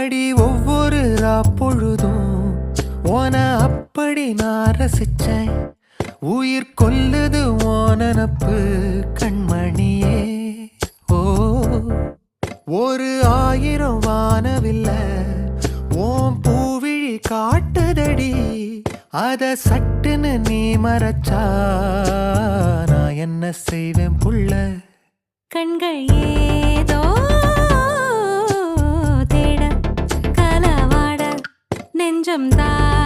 அடி ஒவ்வொரு பொழுதும் ஓன அப்படி நான் ரசிச்சேன். உயிர் கொல்லுது ஓனப்பு கண்மணியே. ஓ ஒரு 1000 வானவில்ல ஓம் பூவிழி காட்டுதடி. அத சட்டுன்னு நீ மறைச்சா நான் என்ன செய்வேன் புள்ள. கண்கள் ஏதோ தேட களவாட நெஞ்சம் தான்